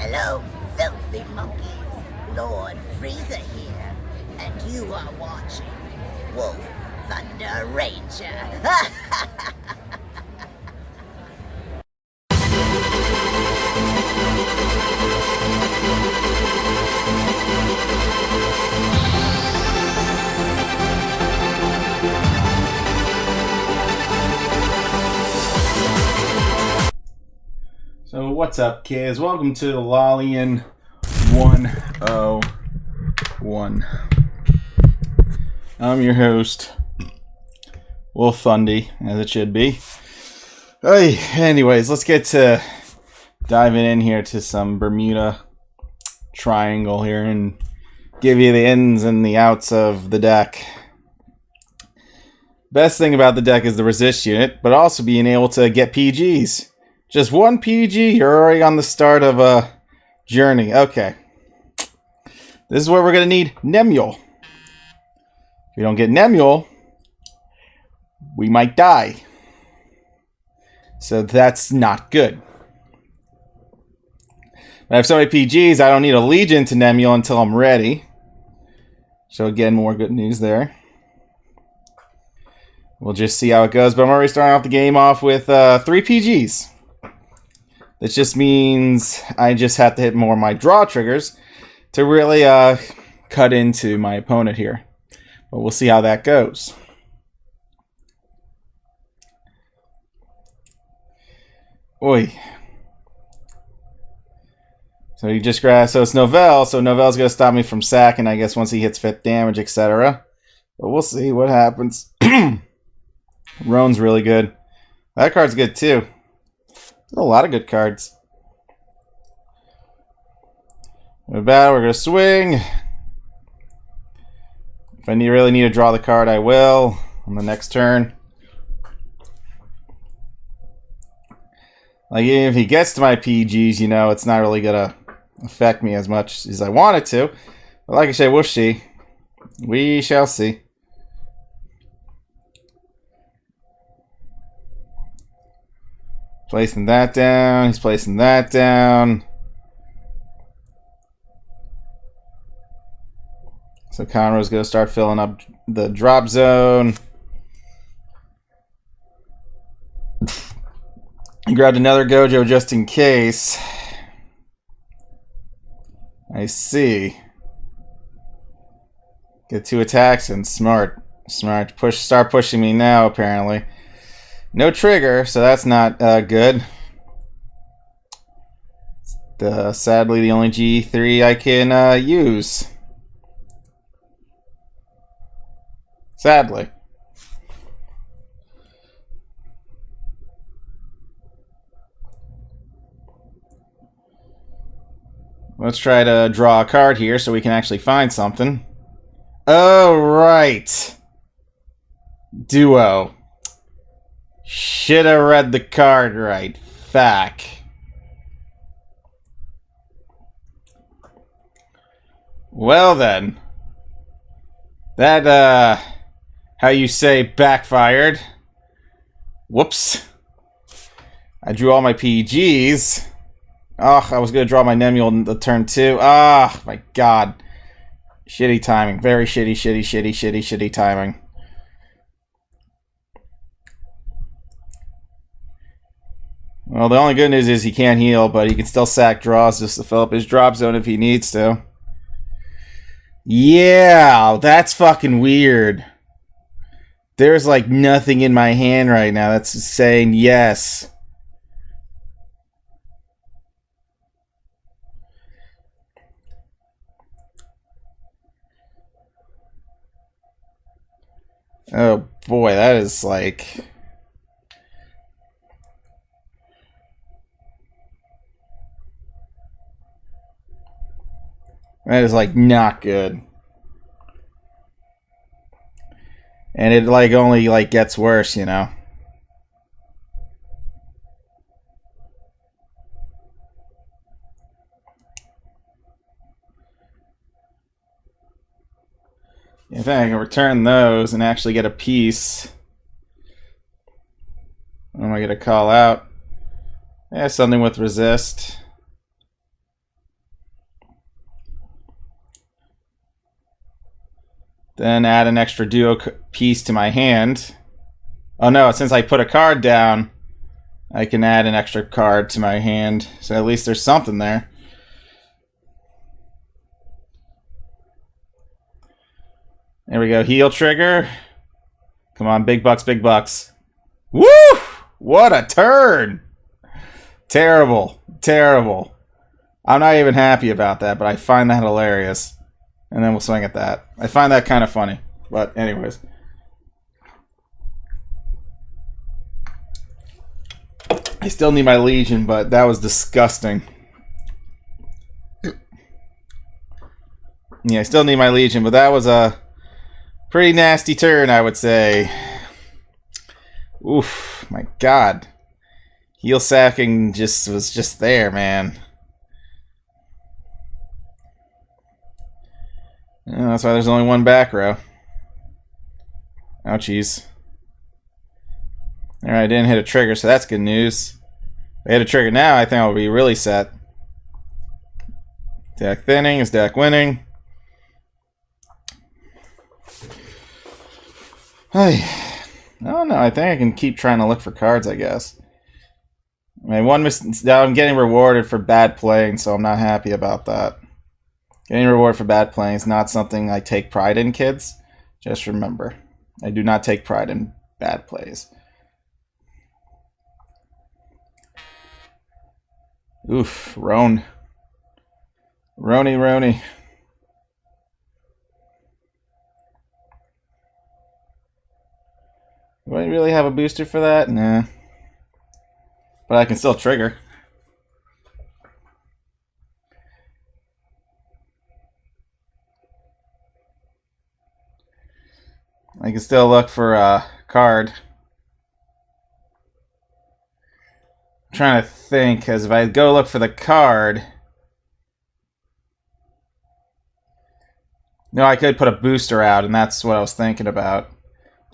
Hello, filthy monkeys. Lord Freezer here, and you are watching Wolf Thunder Ranger. So what's up, kids? Welcome to the Lollian 101. I'm your host, Wolf Fundy, as it should be. Anyways, let's get to diving in here to some Bermuda Triangle here and give you the ins and the outs of the deck. Best thing about the deck is the resist unit, but also being able to get PGs. Just one PG, you're already on the start of a journey. Okay. This is where we're going to need Nemuel. If we don't get Nemuel, we might die. So that's not good. I have so many PGs, I don't need a Legion to Nemuel until I'm ready. So again, more good news there. We'll just see how it goes. But I'm already starting off the game off with 3 PGs. This just means I just have to hit more of my draw triggers to really cut into my opponent here. But we'll see how that goes. Oi. So he just grabbed, so it's Nemuel, so Nemuel's going to stop me from sacking, I guess, once he hits 5th damage, etc. But we'll see what happens. Roan's really good. That card's good too. There's a lot of good cards. We're going to swing. If I really need to draw the card, I will on the next turn. Like, if he gets to my PGs, you know, it's not really going to affect me as much as I want it to. But like I said, we'll see. We shall see. Placing that down. He's placing that down. So Conroe's going to start filling up the drop zone. He grabbed another Gojo just in case. I see. Get 2 attacks and smart. Smart. Start pushing me now, apparently. No trigger, so that's not good. Sadly, the only G3 I can use. Sadly. Let's try to draw a card here so we can actually find something. Oh, right. Duo. Should have read the card right. Fuck. Well then. That, how you say, backfired. Whoops. I drew all my PGs. Oh, I was going to draw my Nemuel in the turn 2. Ah, my god. Shitty timing. Very shitty timing. Well, the only good news is he can't heal, but he can still sack draws just to fill up his drop zone if he needs to. Yeah, that's fucking weird. There's like nothing in my hand right now that's saying yes. Oh boy, that is like... That is like not good. And it like only like gets worse, you know. If I can return those and actually get a piece. What am I going to call out? Yeah, something with resist. Then add an extra duo piece to my hand. Oh no, since I put a card down, I can add an extra card to my hand. So at least there's something there. There we go, heal trigger. Come on, big bucks, big bucks. Woo! What a turn! Terrible, terrible. I'm not even happy about that, but I find that hilarious. And then we'll swing at that. I find that kind of funny. But anyways. I still need my Legion, but that was disgusting. Yeah, I still need my Legion, but that was a pretty nasty turn, I would say. Oof, my God. Heal sacking was just there, man. Yeah, that's why there's only one back row. Ouchies. Alright, I didn't hit a trigger, so that's good news. If I hit a trigger now, I think I'll be really set. Deck thinning is deck winning. I don't know. I think I can keep trying to look for cards, I guess. I mean, now I'm getting rewarded for bad playing, so I'm not happy about that. Getting reward for bad playing is not something I take pride in, kids. Just remember, I do not take pride in bad plays. Oof, Roan. Rony. Do I really have a booster for that? Nah. But I can still trigger. I can still look for a card. I'm trying to think, because if I go look for the card... No, I could put a booster out, and that's what I was thinking about. Do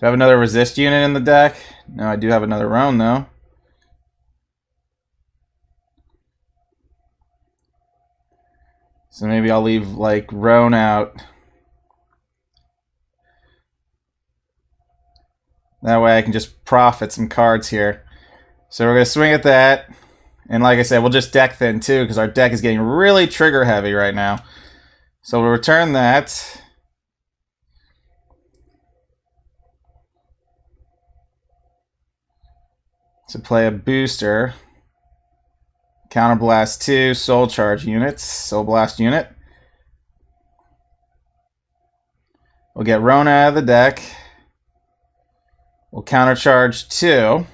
I have another resist unit in the deck? No, I do have another Roan, though. So maybe I'll leave, like, Roan out. That way I can just profit some cards here. So we're going to swing at that. And like I said, we'll just deck thin, too, because our deck is getting really trigger heavy right now. So we'll return that. To play a booster. Counterblast 2, Soul Charge units. Soul Blast unit. We'll get Rona out of the deck. We'll countercharge 2.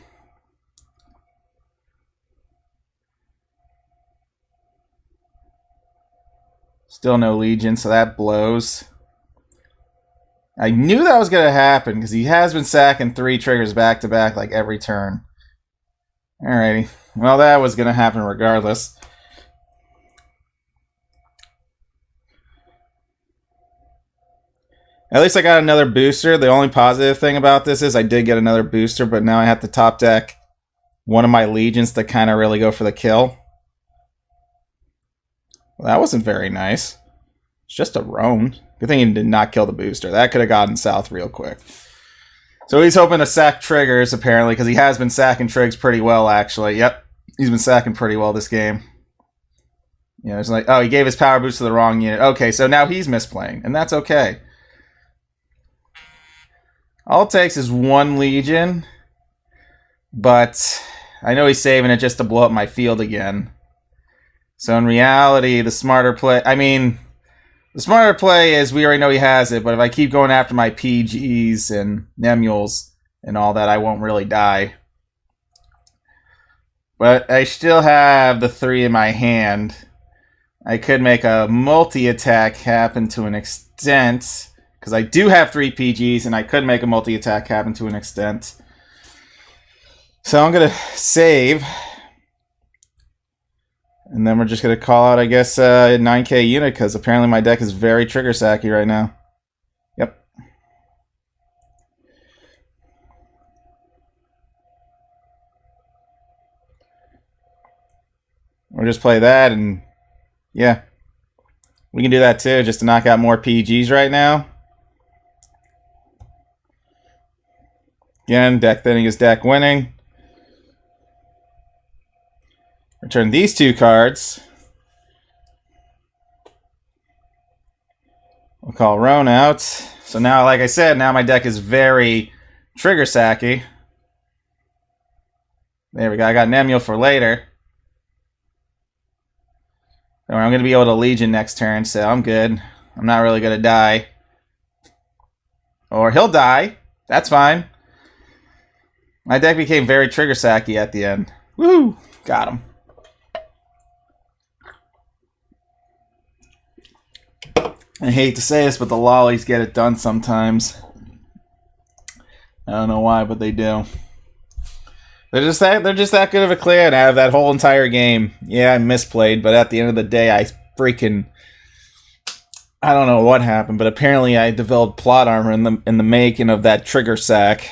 Still no Legion, so that blows. I knew that was going to happen because he has been sacking 3 triggers back to back like every turn. Alrighty. Well, that was going to happen regardless. At least I got another booster. The only positive thing about this is I did get another booster, but now I have to top deck one of my Legions to kind of really go for the kill. Well, that wasn't very nice. It's just a Roan. Good thing he did not kill the booster. That could have gotten south real quick. So he's hoping to sack triggers, apparently, because he has been sacking trigs pretty well, actually. Yep, he's been sacking pretty well this game. You know, it's like, oh, he gave his power boost to the wrong unit. Okay, so now he's misplaying, and that's okay. All it takes is 1 Legion, but I know he's saving it just to blow up my field again. So in reality, the smarter play... the smarter play is we already know he has it, but if I keep going after my PGs and Nemuels and all that, I won't really die. But I still have the 3 in my hand. I could make a multi-attack happen to an extent... because I do have 3 PGs, and I could make a multi-attack happen to an extent. So I'm going to save. And then we're just going to call out, I guess, a 9k unit, because apparently my deck is very trigger sacky right now. Yep. We'll just play that, and yeah. We can do that too, just to knock out more PGs right now. Again, deck thinning is deck winning. Return these 2 cards. We'll call Roan out. So now, like I said, now my deck is very trigger sacky. There we go. I got Nemuel for later. I'm going to be able to Legion next turn, so I'm good. I'm not really going to die. Or he'll die. That's fine. My deck became very trigger sacky at the end. Woo! Got him. I hate to say this, but the lollies get it done sometimes. I don't know why, but they do. They're just that good of a clan out of that whole entire game. Yeah, I misplayed, but at the end of the day, I don't know what happened, but apparently I developed plot armor in the making of that trigger sack.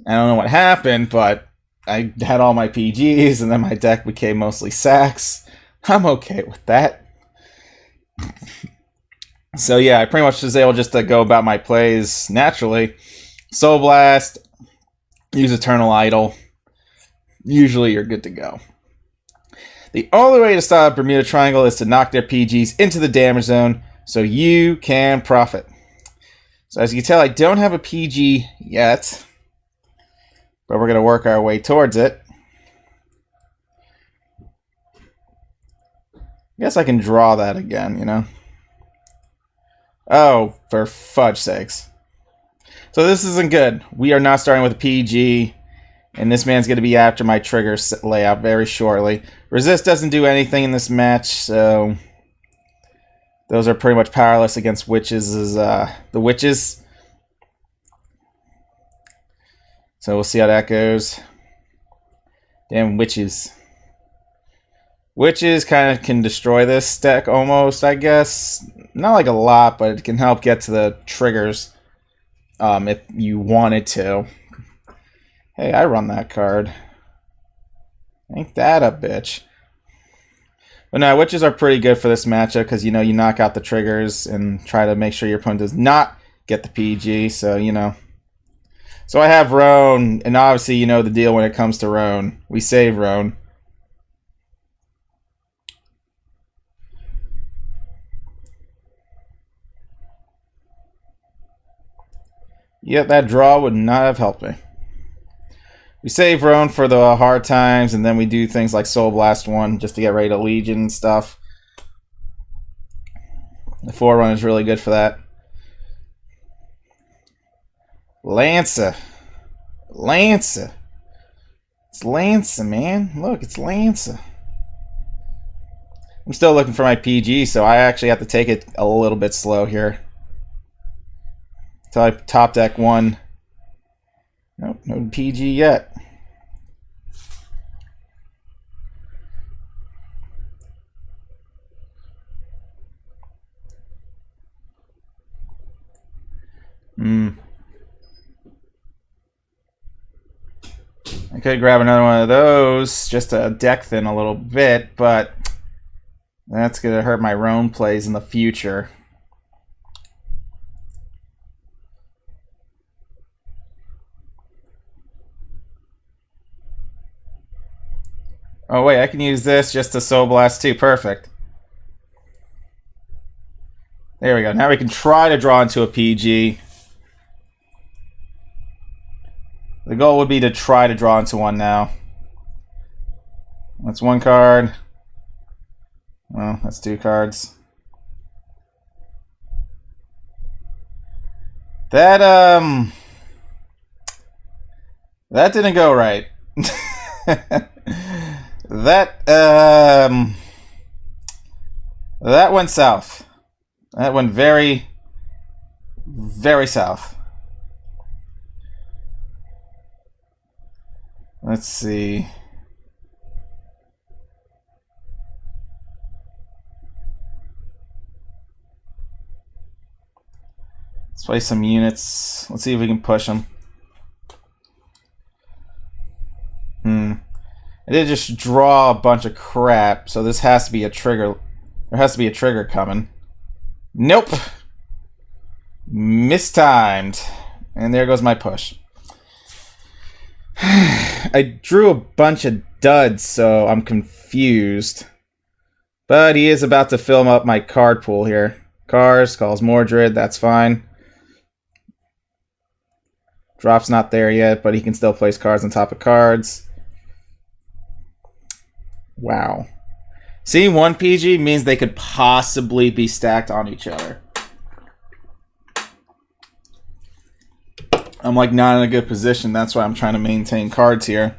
I don't know what happened, but I had all my PGs, and then my deck became mostly sacks. I'm okay with that. So yeah, I pretty much was able just to go about my plays naturally. Soul Blast, use Eternal Idol. Usually you're good to go. The only way to stop Bermuda Triangle is to knock their PGs into the damage zone so you can profit. So as you can tell, I don't have a PG yet, but we're going to work our way towards it. I guess I can draw that again, you know. Oh, for fudge sakes. So this isn't good. We are not starting with a PG. And this man's going to be after my trigger layout very shortly. Resist doesn't do anything in this match, so those are pretty much powerless against witches. The witches. So we'll see how that goes. Damn witches. Witches kind of can destroy this deck almost, I guess. Not like a lot, but it can help get to the triggers if you wanted to. Hey, I run that card. Ain't that a bitch? But no, witches are pretty good for this matchup because, you know, you knock out the triggers and try to make sure your opponent does not get the PG. So, you know. So I have Roan, and obviously you know the deal when it comes to Roan. We save Roan. Yet that draw would not have helped me. We save Roan for the hard times, and then we do things like Soul Blast 1 just to get ready to Legion and stuff. The Forerunner is really good for that. Lancer. Lancer. It's Lancer, man. Look, it's Lancer. I'm still looking for my PG, so I actually have to take it a little bit slow here. Until I top deck 1. Nope, no PG yet. I could grab another one of those just to deck thin a little bit, but that's going to hurt my Roan plays in the future. Oh wait, I can use this just to Soul Blast too. Perfect. There we go. Now we can try to draw into a PG. The goal would be to try to draw into one now. That's one card. Well, that's 2 cards. That didn't go right. That went south. That went very, very south. Let's see. Let's play some units. Let's see if we can push them. I did just draw a bunch of crap, so this has to be a trigger. There has to be a trigger coming. Nope. Mistimed. And there goes my push. I drew a bunch of duds, so I'm confused. But he is about to fill up my card pool here. Cars, calls Mordred, that's fine. Drop's not there yet, but he can still place cards on top of cards. Wow. Seeing one PG means they could possibly be stacked on each other. I'm like not in a good position. That's why I'm trying to maintain cards here.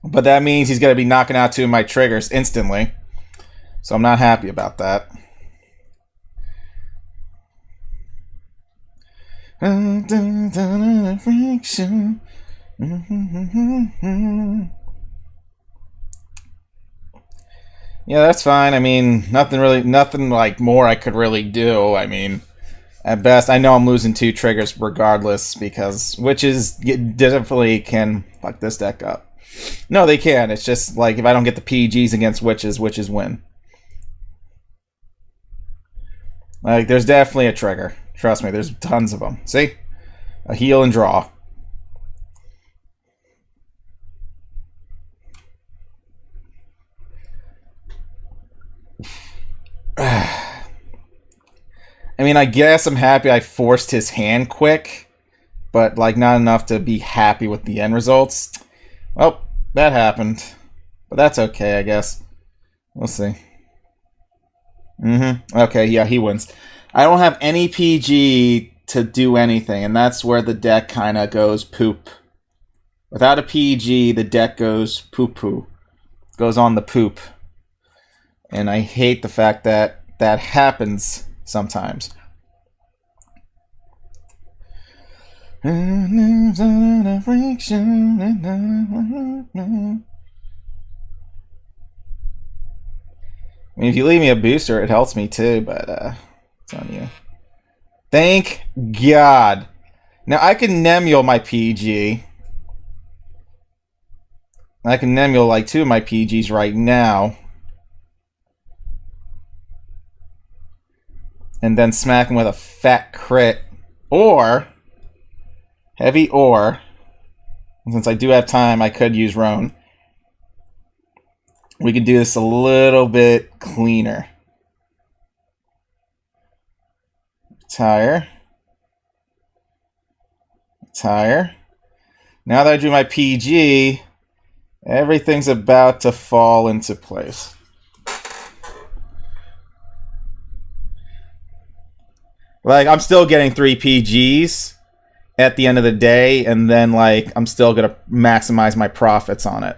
But that means he's going to be knocking out 2 of my triggers instantly. So I'm not happy about that. Yeah, that's fine. I mean, nothing like more I could really do. I mean, at best, I know I'm losing 2 triggers regardless because witches definitely can fuck this deck up. No, they can. It's just like if I don't get the PGs against witches, witches win. Like, there's definitely a trigger. Trust me, there's tons of them. See? A heal and draw. I mean, I guess I'm happy I forced his hand quick, but like not enough to be happy with the end results. Well, that happened, but that's okay, I guess. We'll see. Okay, yeah, he wins. I don't have any PG to do anything, and that's where the deck kind of goes poop. Without a PG, the deck goes poo-poo. Goes on the poop. And I hate the fact that that happens sometimes. I mean, if you leave me a booster, it helps me too, but it's on you. Thank God. Now, I can Nemuel my PG. I can Nemuel like 2 of my PGs right now. And then smack him with a fat crit. Or, heavy or, since I do have time, I could use Roan. We could do this a little bit cleaner. Retire. Retire. Now that I drew my PG, everything's about to fall into place. Like, I'm still getting 3 PGs at the end of the day, and then, like, I'm still going to maximize my profits on it.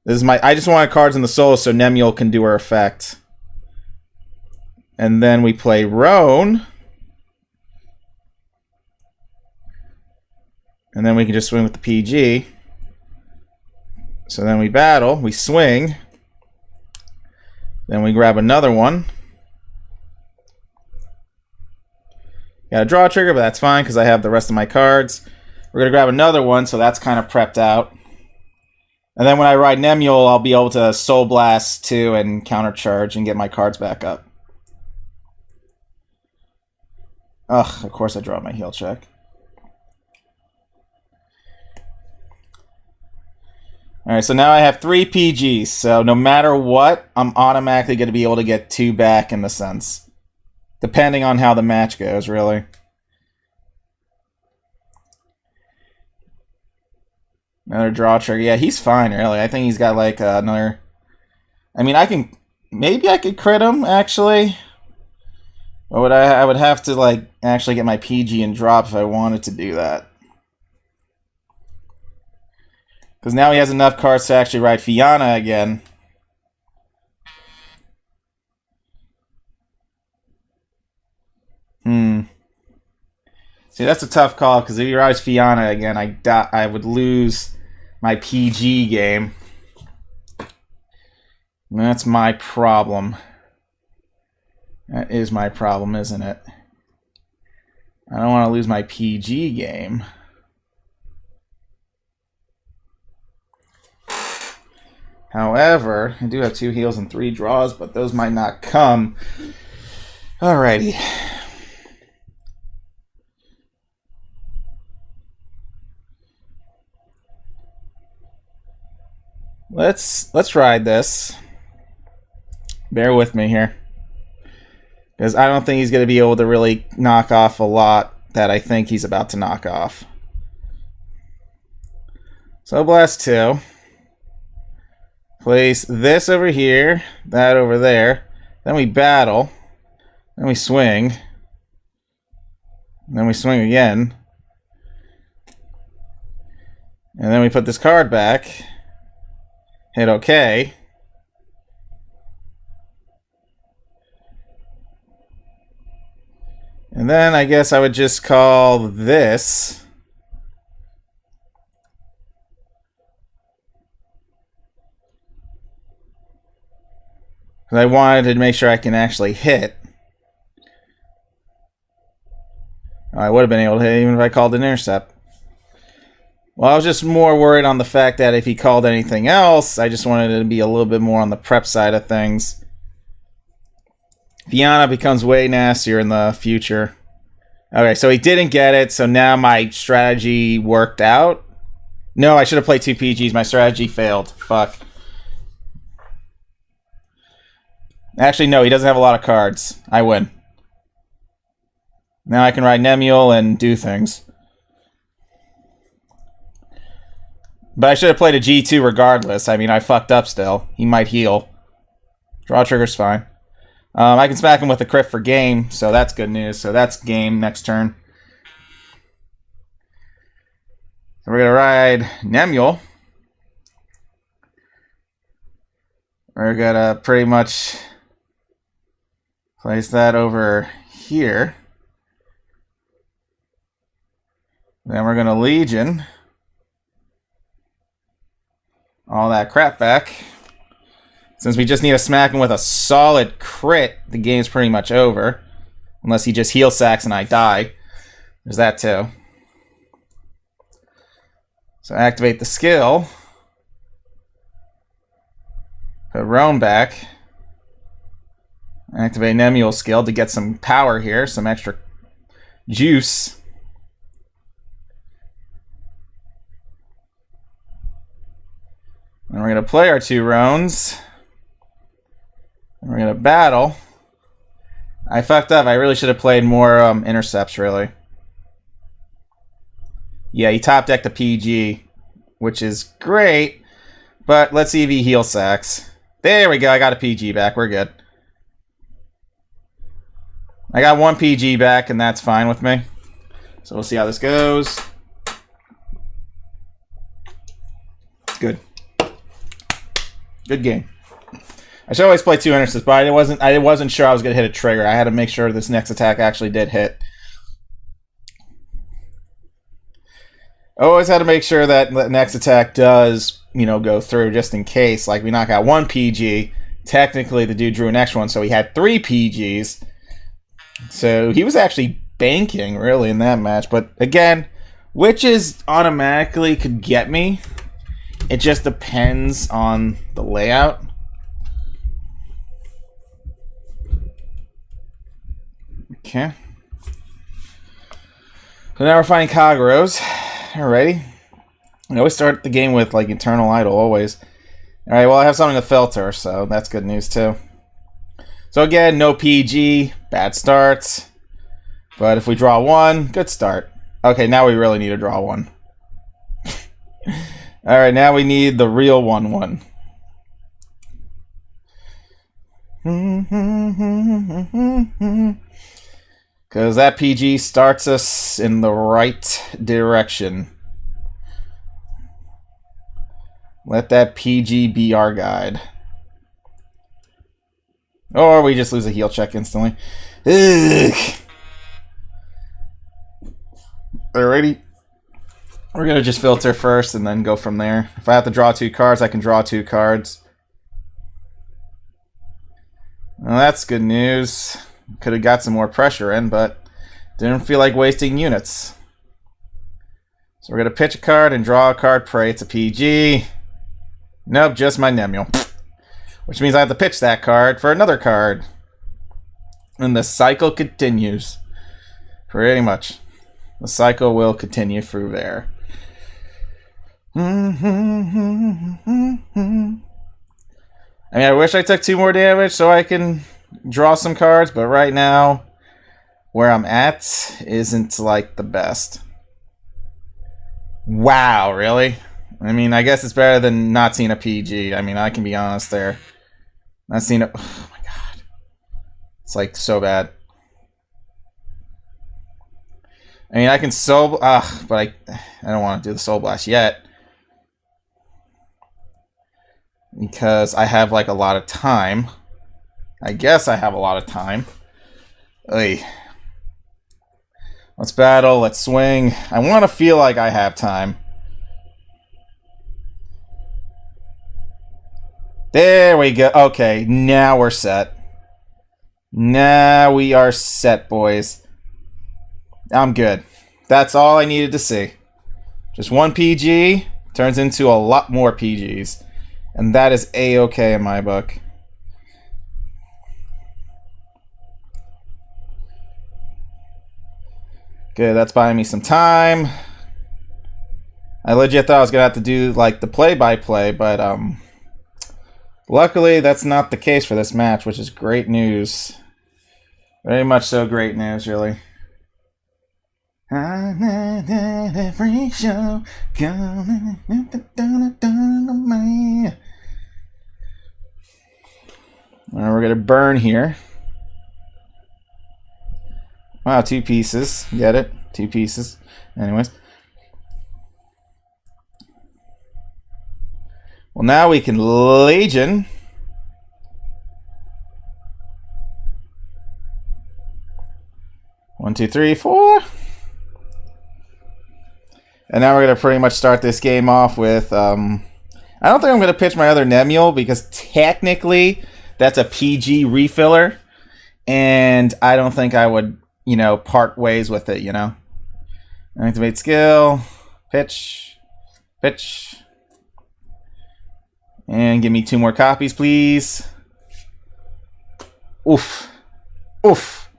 This is I just wanted cards in the solo so Nemuel can do her effect. And then we play Roan. And then we can just swing with the PG. So then we battle, we swing. Then we grab another one. Got a draw trigger, but that's fine because I have the rest of my cards. We're going to grab another one, so that's kind of prepped out. And then when I ride Nemuel, I'll be able to Soul Blast 2 and countercharge and get my cards back up. Ugh, of course I draw my heal check. Alright, so now I have 3 PGs, so no matter what, I'm automatically going to be able to get 2 back in the sense. Depending on how the match goes, really. Another draw trigger. Yeah, he's fine, really. I think he's got, like, another... I mean, I can... Maybe I could crit him, actually. But I would have to, like, actually get my PG and drop if I wanted to do that. Because now he has enough cards to actually ride Fianna again. See, that's a tough call, because if he rides Fianna again, I would lose my PG game. And that's my problem. That is my problem, isn't it? I don't want to lose my PG game. However, I do have 2 heals and 3 draws, but those might not come. Alrighty. Let's ride this. Bear with me here. Because I don't think he's going to be able to really knock off a lot that I think he's about to knock off. So blast 2. Place this over here, that over there. Then we battle. Then we swing. And then we swing again. And then we put this card back. Hit OK. And then I guess I would just call this. I wanted to make sure I can actually hit. I would have been able to hit even if I called an intercept. Well, I was just more worried on the fact that if he called anything else, I just wanted it to be a little bit more on the prep side of things. Fianna becomes way nastier in the future. Okay, so he didn't get it, so now my strategy worked out. No, I should have played 2 PGs. My strategy failed. Fuck. Actually, no, he doesn't have a lot of cards. I win. Now I can ride Nemuel and do things. But I should have played a G2 regardless. I mean, I fucked up still. He might heal. Draw trigger's fine. I can smack him with a crit for game, so that's good news. So that's game next turn. So we're going to ride Nemuel. We're going to pretty much place that over here. Then we're going to Legion all that crap back. Since we just need to smack him with a solid crit, the game's pretty much over. Unless he just heal sacks and I die. There's that too. So activate the skill. Put Roam back. Activate Nemuel's skill to get some power here, some extra juice. And we're going to play our 2 rounds. And we're going to battle. I fucked up. I really should have played more intercepts, really. Yeah, he top decked a PG, which is great. But let's see if he heal sacks. There we go. I got a PG back. We're good. I got 1 PG back, and that's fine with me. So we'll see how this goes. Good. Good game. I should always play 2 intercepts, but I wasn't sure I was going to hit a trigger. I had to make sure this next attack actually did hit. Always had to make sure that the next attack does, go through just in case. Like, we knock out 1 PG. Technically, the dude drew an extra one, so he had 3 PGs. So he was actually banking, really, in that match. But, again, witches automatically could get me. It just depends on the layout. Okay. So now we're fighting Kagros. Alrighty. I always start the game with, Eternal Idol, always. Alright, well, I have something to filter, so that's good news, too. So again, no PG, bad starts. But if we draw 1, good start. Okay, now we really need to draw 1. Alright, now we need the real 1-1. Because that PG starts us in the right direction. Let that PG be our guide. Or we just lose a heal check instantly. Ugh. Alrighty. We're going to just filter first and then go from there. If I have to draw 2 cards, I can draw 2 cards. Well, that's good news. Could have got some more pressure in, but didn't feel like wasting units. So we're going to pitch a card and draw a card. Pray it's a PG. Nope, just my Nemuel. Which means I have to pitch that card for another card. And the cycle continues. Pretty much. The cycle will continue through there. I mean, I wish I took 2 more damage so I can draw some cards, but right now, where I'm at isn't like the best. Wow, really? I mean, I guess it's better than not seeing a PG. I mean, I can be honest there. Not seeing a... Oh my god. It's like so bad. I mean, I can soul... but I don't want to do the Soul Blast yet. Because I have like a lot of time. I guess I have a lot of time. Oy. Let's battle. Let's swing. I want to feel like I have time. There we go. Okay, now we're set. Now we are set, boys. I'm good. That's all I needed to see. Just 1 PG turns into a lot more PGs. And that is A-okay in my book. Good, that's buying me some time. I legit thought I was going to have to do like the play-by-play, but luckily that's not the case for this match, which is great news. Very much so great news, really. Every show coming. We're gonna burn here. Wow, 2 pieces. Get it? 2 pieces. Anyways. Well, now we can Legion. One, two, three, 4. And now we're going to pretty much start this game off with... I don't think I'm going to pitch my other Nemuel because technically that's a PG refiller. And I don't think I would, you know, part ways with it, you know. Activate skill. Pitch. Pitch. And give me 2 more copies, please. Oof. Oof.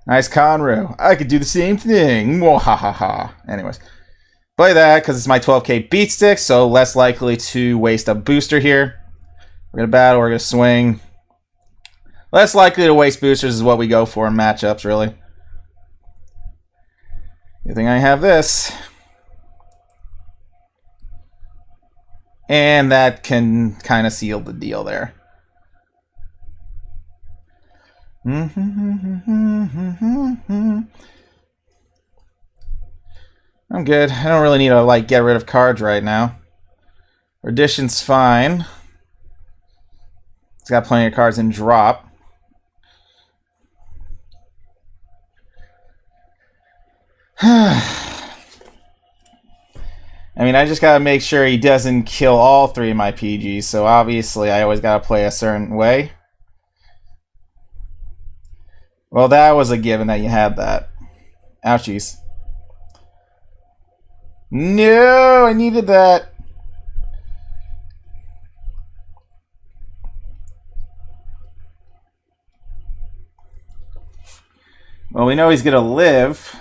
Nice Conru. I could do the same thing. Mwahaha. Anyways. Play that because it's my 12k beat stick, so less likely to waste a booster here. We're going to battle, we're going to swing. Less likely to waste boosters is what we go for in matchups, really. Good thing I have this. And that can kind of seal the deal there. I'm good. I don't really need to like get rid of cards right now. Reddition's fine. It's got plenty of cards in drop. I mean, I just gotta make sure he doesn't kill all 3 of my PGs, so obviously I always gotta play a certain way. Well, that was a given that you had that. Ouchies. No, I needed that. Well, we know he's gonna live.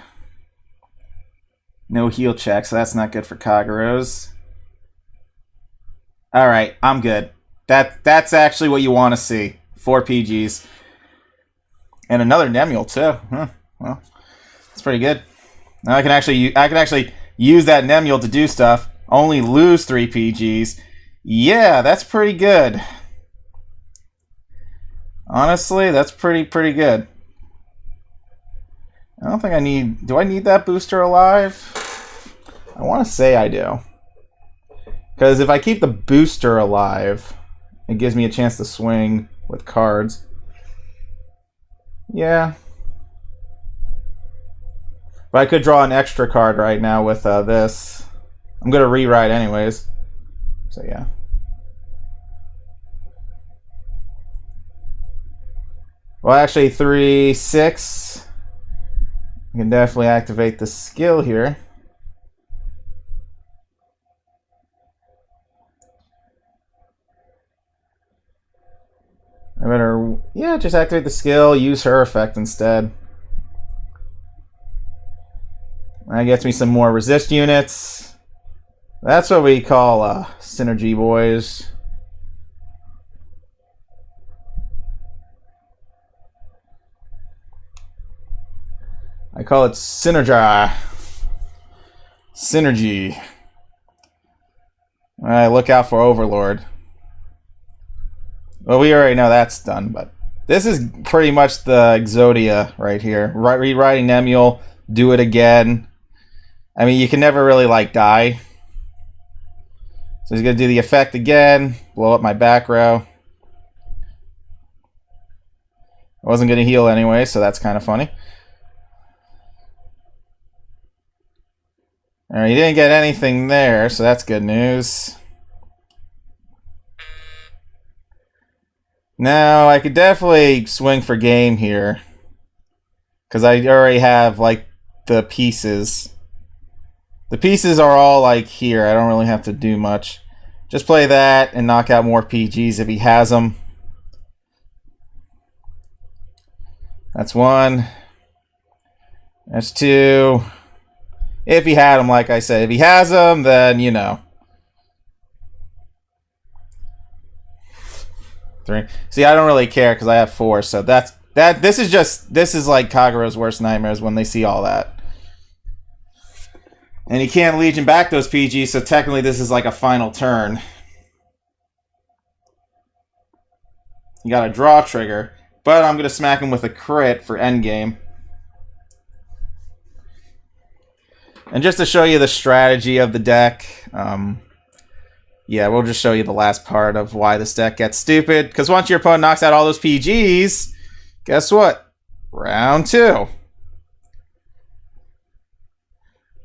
No heal check, so that's not good for Kagura's. Alright, I'm good. That's actually what you want to see. 4 PGs. And another Nemuel too. Huh, well, that's pretty good. Now I can actually use that Nemuel to do stuff. Only lose 3 PGs. Yeah, that's pretty good. Honestly, that's pretty good. I don't think I need... Do I need that booster alive? I want to say I do. Because if I keep the booster alive, it gives me a chance to swing with cards. Yeah. But I could draw an extra card right now with this. I'm going to rewrite anyways. So yeah. Well, actually 3, 6. I can definitely activate the skill here. I better, yeah, just activate the skill, use her effect instead. That gets me some more resist units. That's what we call synergy, boys. I call it synergy. Synergy. Alright, look out for Overlord. Well, we already know that's done, but this is pretty much the Exodia right here. Rewriting Nemuel, do it again. I mean, you can never really, like, die. So he's going to do the effect again, blow up my back row. I wasn't going to heal anyway, so that's kind of funny. Alright, he didn't get anything there, so that's good news. Now, I could definitely swing for game here. Because I already have, like, the pieces. The pieces are all, like, here. I don't really have to do much. Just play that and knock out more PGs if he has them. That's one. That's two. If he had them, like I said. If he has them, then, you know. Three. See, I don't really care because I have four, so this is like Kagura's worst nightmares when they see all that. And he can't Legion back those PGs, so technically this is like a final turn. You got a draw trigger, but I'm going to smack him with a crit for endgame. And just to show you the strategy of the deck, yeah, we'll just show you the last part of why this deck gets stupid. Because once your opponent knocks out all those PGs, guess what? Round two.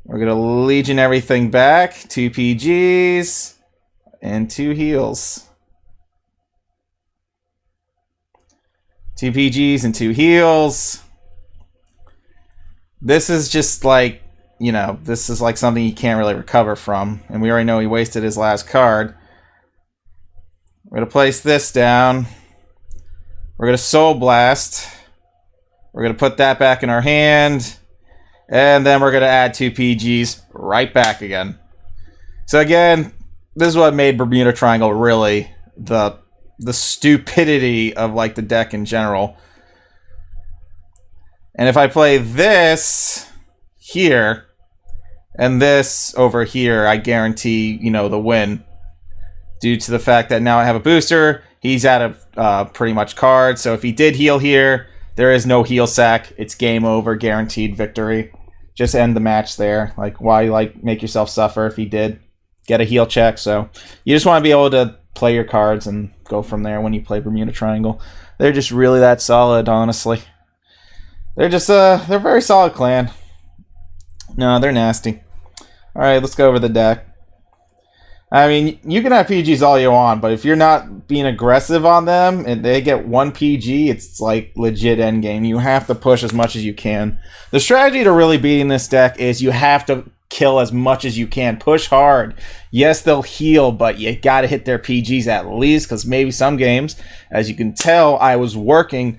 We're going to Legion everything back. 2 PGs and 2 heals. 2 PGs and 2 heals. This is just like, you know, this is like something he can't really recover from. And we already know he wasted his last card. We're going to place this down. We're going to Soul Blast. We're going to put that back in our hand. And then we're going to add 2 PGs right back again. So again, this is what made Bermuda Triangle really the stupidity of like the deck in general. And if I play this here and this over here, I guarantee, you know, the win. Due to the fact that now I have a booster, he's out of pretty much cards. So if he did heal here, there is no heal sack. It's game over, guaranteed victory. Just end the match there. Like, why like make yourself suffer if he did get a heal check? So you just want to be able to play your cards and go from there when you play Bermuda Triangle. They're just really that solid, honestly. They're just they're a very solid clan. No, they're nasty. Alright, let's go over the deck. I mean, you can have PGs all you want, but if you're not being aggressive on them and they get 1 PG, it's like legit endgame. You have to push as much as you can. The strategy to really beating this deck is you have to kill as much as you can. Push hard. Yes, they'll heal, but you gotta hit their PGs at least, because maybe some games, as you can tell, I was working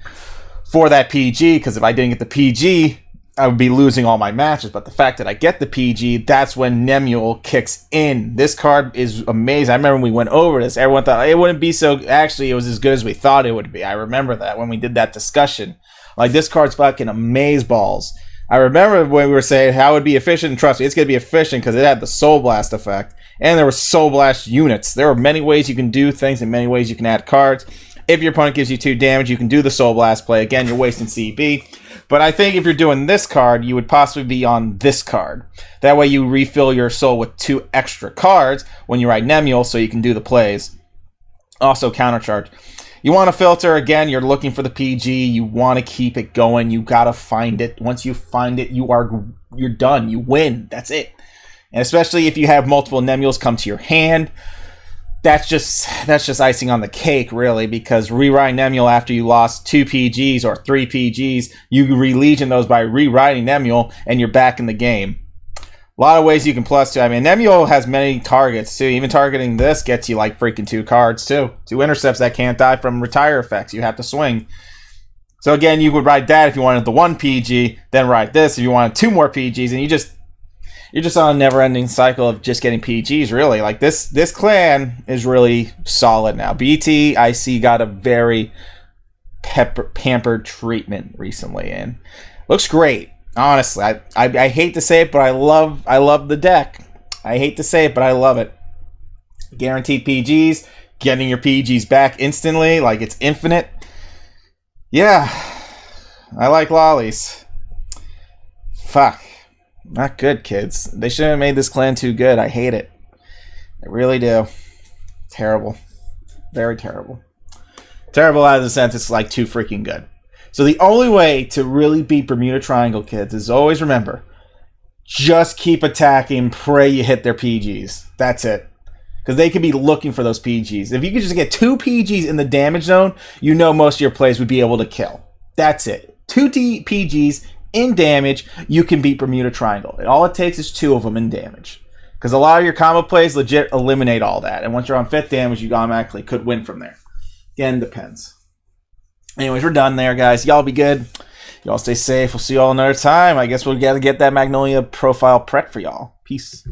for that PG, because if I didn't get the PG, I would be losing all my matches. But the fact that I get the PG, that's when Nemuel kicks in. This card is amazing. I remember when we went over this, everyone thought it wouldn't be so. Actually, it was as good as we thought it would be. I remember that when we did that discussion. Like, this card's fucking amazeballs. I remember when we were saying how it would be efficient, and trust me, it's going to be efficient because it had the Soul Blast effect. And there were Soul Blast units. There are many ways you can do things and many ways you can add cards. If your opponent gives you 2 damage, you can do the Soul Blast play. Again, you're wasting CB. But I think if you're doing this card, you would possibly be on this card. That way you refill your soul with 2 extra cards when you ride Nemuel, so you can do the plays. Also, countercharge. You want to filter, again, you're looking for the PG. You want to keep it going. You got to find it. Once you find it, you're done. You win. That's it. And especially if you have multiple Nemuels come to your hand, that's just icing on the cake, really, because rewriting Nemuel after you lost 2 PGs or 3 PGs, you re-legion those by rewriting Nemuel, and you're back in the game. A lot of ways you can plus 2. I mean, Nemuel has many targets, too. Even targeting this gets you, like, freaking 2 cards, too. 2 intercepts that can't die from retire effects. You have to swing. So, again, you would ride that if you wanted the 1 PG, then ride this if you wanted 2 more PGs, and you just... you're just on a never-ending cycle of just getting PGs, really. Like, this clan is really solid now. BT, I see, got a very pampered treatment recently, and looks great. Honestly, I hate to say it, but I love the deck. I hate to say it, but I love it. Guaranteed PGs, getting your PGs back instantly, like it's infinite. Yeah, I like lollies. Fuck. Not good, kids. They shouldn't have made this clan too good. I hate it. I really do. Terrible. Very terrible. Terrible out of the sense it's like too freaking good. So the only way to really beat Bermuda Triangle, kids, is always remember, just keep attacking, pray you hit their PGs. That's it. Because they could be looking for those PGs. If you could just get 2 PGs in the damage zone, you know most of your plays would be able to kill. That's it. 2 PGs in damage, you can beat Bermuda Triangle. And all it takes is 2 of them in damage. Because a lot of your combo plays legit eliminate all that. And once you're on 5th damage, you automatically could win from there. Again, depends. Anyways, we're done there, guys. Y'all be good. Y'all stay safe. We'll see y'all another time. I guess we'll gotta get that Magnolia profile prep for y'all. Peace.